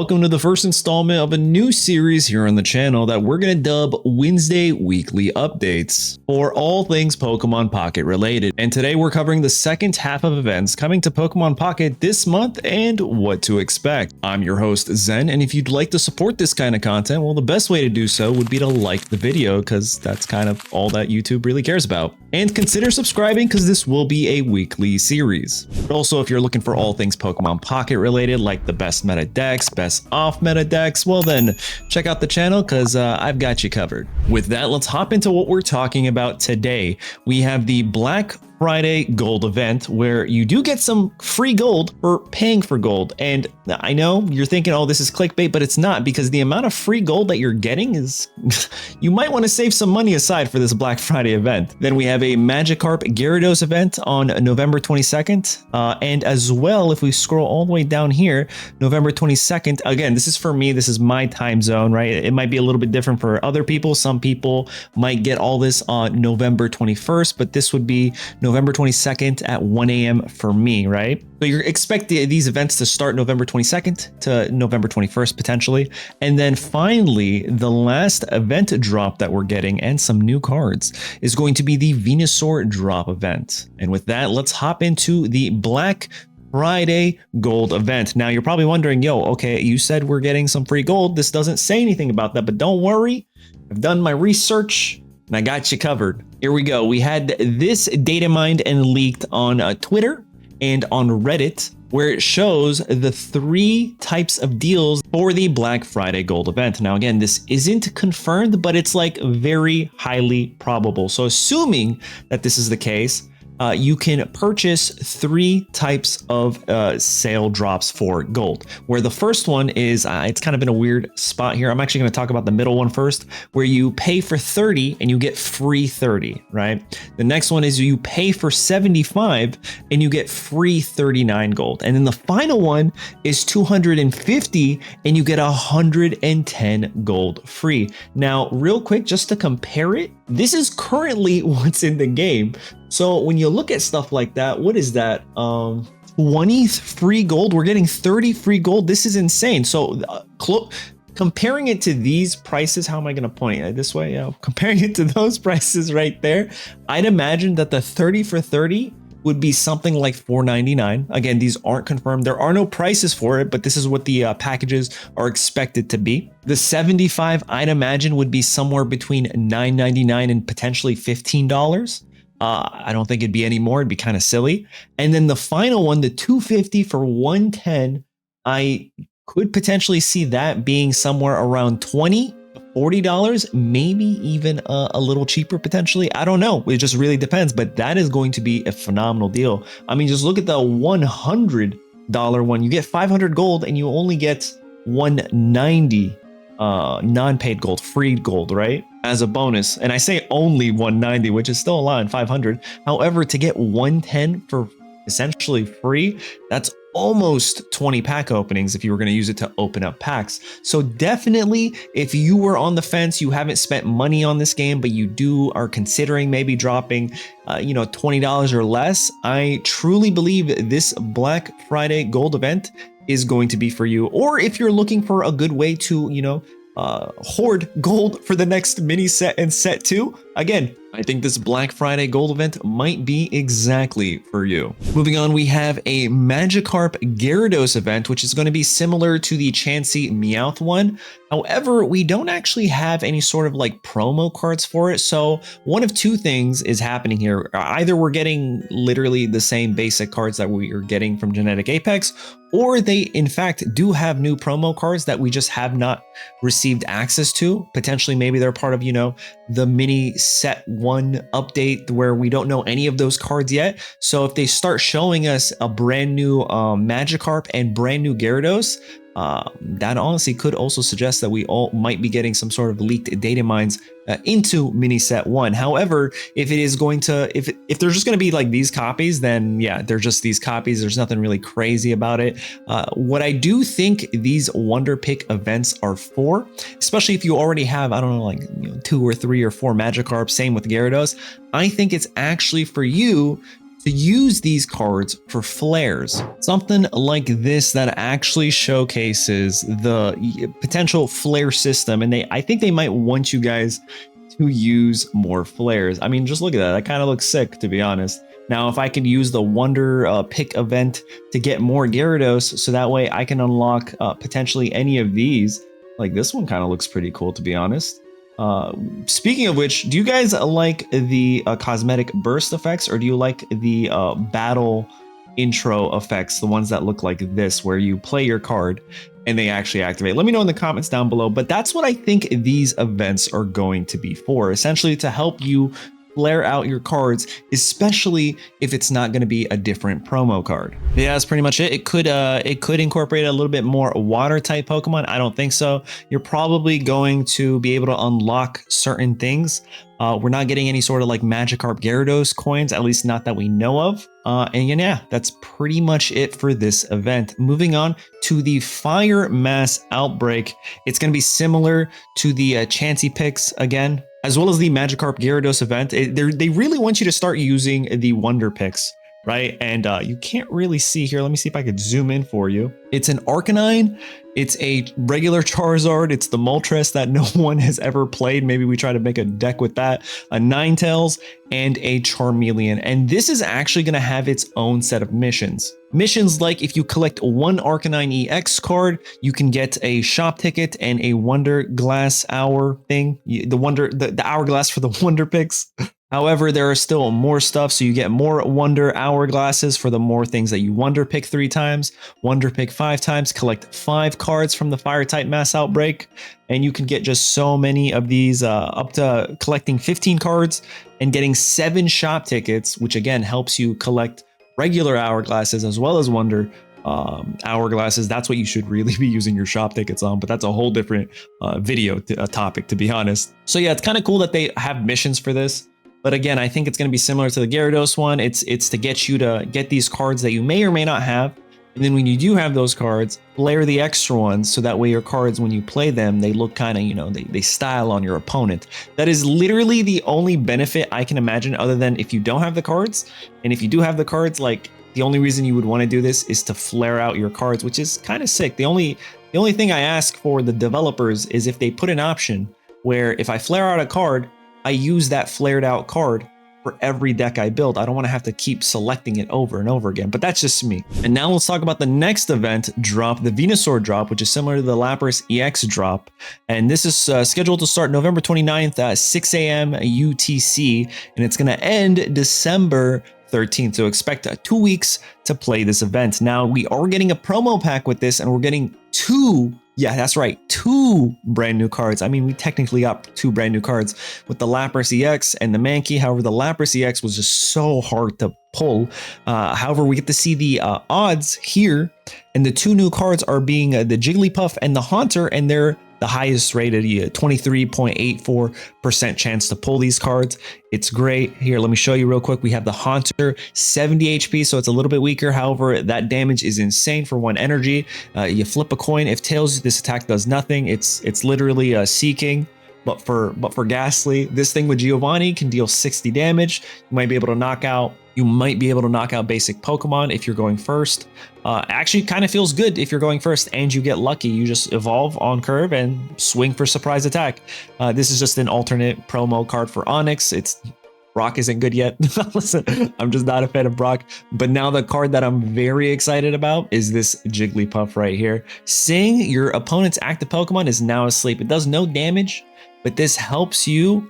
welcome to the first installment of a new series here on the channel that we're going to dub Wednesday Weekly Updates for all things Pokemon Pocket related. And today we're covering the second half of events coming to Pokemon Pocket this month and what to expect. I'm your host Zen, and if you'd like to support this kind of content, well, the best way to do so would be to like the video because that's kind of all that YouTube really cares about. And consider subscribing because this will be a weekly series. But also, if you're looking for all things Pokemon Pocket related, like the best meta decks, best off meta decks, well then check out the channel because I've got you covered. With that, let's hop into what we're talking about today. We have the Black Friday gold event where you do get some free gold for paying for gold. And I know you're thinking, oh, this is clickbait, but it's not, because the amount of free gold that you're getting is you might want to save some money aside for this Black Friday event. Then we have a Magikarp Gyarados event on November 22nd. And as well, if we scroll all the way down here, November 22nd, again, this is for me, this is my time zone, right? It might be a little bit different for other people. Some people might get all this on November 21st, but this would be November 22nd at 1 a.m. for me, right? So you're expecting these events to start November 22nd to November 21st potentially. And then finally, the last event drop that we're getting and some new cards is going to be the Venusaur drop event. And with that, let's hop into the Black Friday gold event. Now you're probably wondering, yo, okay, you said we're getting some free gold. This doesn't say anything about that, but don't worry. I've done my research and I got you covered. Here we go. We had this data mined and leaked on Twitter and on Reddit, where it shows the 3 types of deals for the Black Friday gold event. Now, again, this isn't confirmed, but it's like very highly probable. So assuming that this is the case, you can purchase 3 types of sale drops for gold, where the first one is, it's kind of in a weird spot here. I'm actually going to talk about the middle one first, where you pay for 30 and you get free 30, right? The next one is you pay for 75 and you get free 39 gold. And then the final one is 250 and you get 110 gold free. Now, real quick, just to compare it, this is currently what's in the game. So when you look at stuff like that, what is that? 20 free gold. We're getting 30 free gold. This is insane. So comparing it to these prices, how am I going to point it this way? Yeah, comparing it to those prices right there, I'd imagine that the 30 for 30 would be something like $4.99. Again, these aren't confirmed. There are no prices for it, but this is what the packages are expected to be. The 75, I'd imagine, would be somewhere between $9.99 and potentially $15. I don't think it'd be any more. It'd be kind of silly. And then the final one, the 250 for 110, I could potentially see that being somewhere around $20, $40, maybe even a little cheaper potentially. I don't know. It just really depends, but that is going to be a phenomenal deal. I mean, just look at the $100 one. You get 500 gold and you only get 190 non-paid gold, free gold, right? As a bonus. And I say only 190, which is still a lot in 500. However, to get 110 for essentially free, that's almost 20 pack openings if you were going to use it to open up packs. So definitely, if you were on the fence, you haven't spent money on this game, but you are considering maybe dropping, $20 or less, I truly believe this Black Friday gold event is going to be for you. Or if you're looking for a good way to, hoard gold for the next mini set and set 2, again, I think this Black Friday gold event might be exactly for you. Moving on, we have a Magikarp Gyarados event, which is going to be similar to the Chansey Meowth one. However, we don't actually have any sort of like promo cards for it. So one of 2 things is happening here. Either we're getting literally the same basic cards that we are getting from Genetic Apex, or they in fact do have new promo cards that we just have not received access to. Potentially, maybe they're part of, the mini set 1 update where we don't know any of those cards yet. So if they start showing us a brand new Magikarp and brand new Gyarados, that honestly could also suggest that we all might be getting some sort of leaked data mines into mini set 1. However, if it is going to, if they're just going to be like these copies, then yeah, they're just these copies. There's nothing really crazy about it. What I do think these Wonder Pick events are for, especially if you already have, I don't know, like 2 or 3 or 4 Magikarp, same with Gyarados, I think it's actually for you to use these cards for flares. Something like this that actually showcases the potential flare system. And I think they might want you guys to use more flares. I mean, just look at that. That kind of looks sick, to be honest. Now, if I could use the Wonder Pick event to get more Gyarados, so that way I can unlock potentially any of these. Like this one kind of looks pretty cool, to be honest. Speaking of which, do you guys like the cosmetic burst effects, or do you like the battle intro effects, the ones that look like this, where you play your card and they actually activate? Let me know in the comments down below, but that's what I think these events are going to be for, essentially to help you flare out your cards, especially if it's not going to be a different promo card. Yeah, that's pretty much it. It could incorporate a little bit more water type Pokemon. I don't think so. You're probably going to be able to unlock certain things. We're not getting any sort of like Magikarp Gyarados coins, at least not that we know of. And yeah, that's pretty much it for this event. Moving on to the Fire Mass Outbreak. It's going to be similar to the Chansey picks again, as well as the Magikarp Gyarados event. They really want you to start using the Wonder picks, right? And you can't really see here. Let me see if I could zoom in for you. It's an Arcanine. It's a regular Charizard. It's the Moltres that no one has ever played. Maybe we try to make a deck with that. A Ninetales and a Charmeleon. And this is actually going to have its own set of missions. Missions like if you collect one Arcanine EX card, you can get a shop ticket and a Wonder Glass Hour thing. The hourglass for the Wonder picks. However, there are still more stuff, so you get more Wonder Hourglasses for the more things that you Wonder Pick 3 times, Wonder Pick 5 times, collect 5 cards from the Fire-type Mass Outbreak, and you can get just so many of these, up to collecting 15 cards and getting 7 shop tickets, which again helps you collect regular Hourglasses as well as Wonder Hourglasses. That's what you should really be using your shop tickets on, but that's a whole different video topic, to be honest. So yeah, it's kind of cool that they have missions for this. But again, I think it's going to be similar to the Gyarados one. It's to get you to get these cards that you may or may not have. And then when you do have those cards, flare the extra ones so that way your cards, when you play them, they look kind of, you know, they style on your opponent. That is literally the only benefit I can imagine, other than if you don't have the cards. And if you do have the cards, like the only reason you would want to do this is to flare out your cards, which is kind of sick. The only thing I ask for the developers is if they put an option where if I flare out a card, I use that flared out card for every deck I build. I don't want to have to keep selecting it over and over again, but that's just me. And now let's talk about the next event drop, the Venusaur drop, which is similar to the Lapras EX drop. And this is scheduled to start November 29th at 6 a.m. UTC, and it's going to end December 13th. So expect 2 weeks to play this event. Now we are getting a promo pack with this, and we're getting 2 brand new cards. I mean, we technically got 2 brand new cards with the Lapras EX and the Mankey. However, the Lapras EX was just so hard to pull. However, we get to see the odds here, and the 2 new cards are being the Jigglypuff and the Haunter, and they're the highest rated, 23.84% chance to pull these cards. It's great. Here, let me show you real quick. We have the Haunter, 70 HP, so it's a little bit weaker. However, that damage is insane for 1 energy. You flip a coin. If tails, this attack does nothing. It's literally seeking. But for Ghastly, this thing with Giovanni can deal 60 damage. You might be able to knock out basic Pokemon if you're going first. Actually, kind of feels good if you're going first and you get lucky. You just evolve on curve and swing for surprise attack. This is just an alternate promo card for Onyx. Brock isn't good yet. Listen, I'm just not a fan of Brock. But now the card that I'm very excited about is this Jigglypuff right here. Sing, your opponent's active Pokemon is now asleep. It does no damage, but this helps you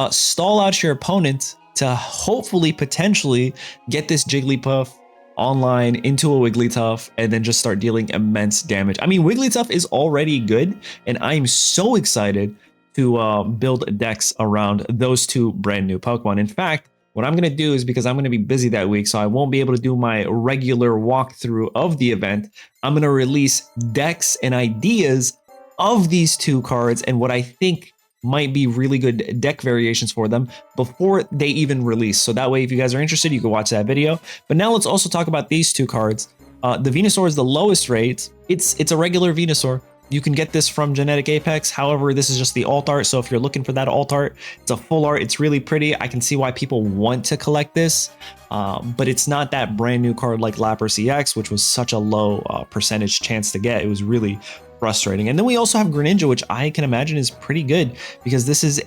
stall out your opponent to hopefully potentially get this Jigglypuff online into a Wigglytuff and then just start dealing immense damage. I mean, Wigglytuff is already good, and I'm so excited to build decks around those 2 brand new Pokemon. In fact, what I'm going to do is, because I'm going to be busy that week, so I won't be able to do my regular walkthrough of the event, I'm going to release decks and ideas of these 2 cards and what I think might be really good deck variations for them before they even release. So that way, if you guys are interested, you can watch that video. But now let's also talk about these 2 cards. The Venusaur is the lowest rate. It's a regular Venusaur. You can get this from Genetic Apex. However, this is just the alt art. So if you're looking for that alt art, it's a full art. It's really pretty. I can see why people want to collect this, but it's not that brand new card like Lapras EX, which was such a low percentage chance to get. It was really frustrating. And then we also have Greninja, which I can imagine is pretty good because this is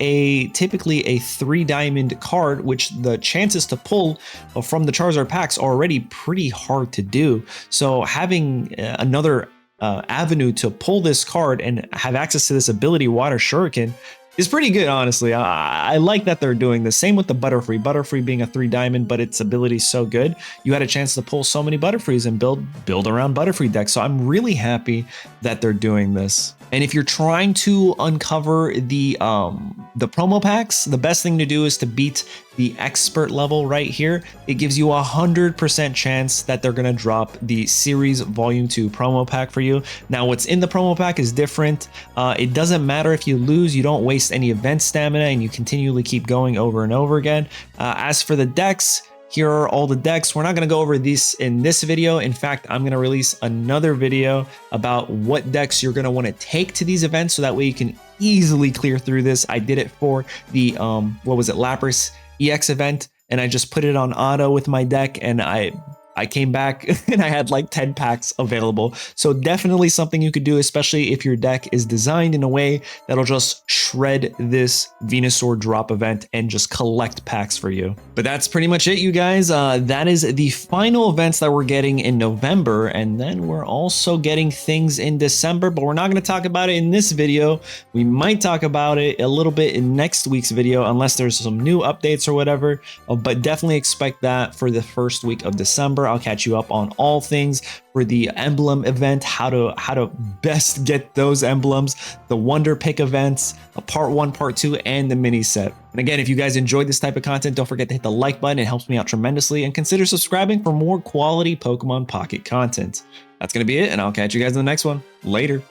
typically a 3 diamond card, which the chances to pull from the Charizard packs are already pretty hard to do. So having another avenue to pull this card and have access to this ability, Water Shuriken, is pretty good, honestly. I like that they're doing the same with the Butterfree. Butterfree being a 3 diamond, but its ability is so good. You had a chance to pull so many Butterfrees and build around Butterfree decks. So I'm really happy that they're doing this. And if you're trying to uncover the promo packs, the best thing to do is to beat the expert level right here. It gives you 100% chance that they're gonna drop the Series Volume 2 promo pack for you. Now, what's in the promo pack is different. It doesn't matter if you lose, you don't waste any event stamina, and you continually keep going over and over again. As for the decks, here are all the decks. We're not going to go over these in this video. In fact, I'm going to release another video about what decks you're going to want to take to these events so that way you can easily clear through this. I did it for the, Lapras EX event, and I just put it on auto with my deck, and I came back and I had like 10 packs available. So definitely something you could do, especially if your deck is designed in a way that'll just shred this Venusaur drop event and just collect packs for you. But that's pretty much it, you guys. That is the final events that we're getting in November. And then we're also getting things in December, but we're not going to talk about it in this video. We might talk about it a little bit in next week's video, unless there's some new updates or whatever. But definitely expect that for the first week of December. I'll catch you up on all things for the emblem event, how to best get those emblems, the Wonder Pick events, a part 1, part 2, and the mini set. And again, if you guys enjoyed this type of content, don't forget to hit the like button. It helps me out tremendously, and consider subscribing for more quality Pokemon Pocket content. That's going to be it, and I'll catch you guys in the next one. Later.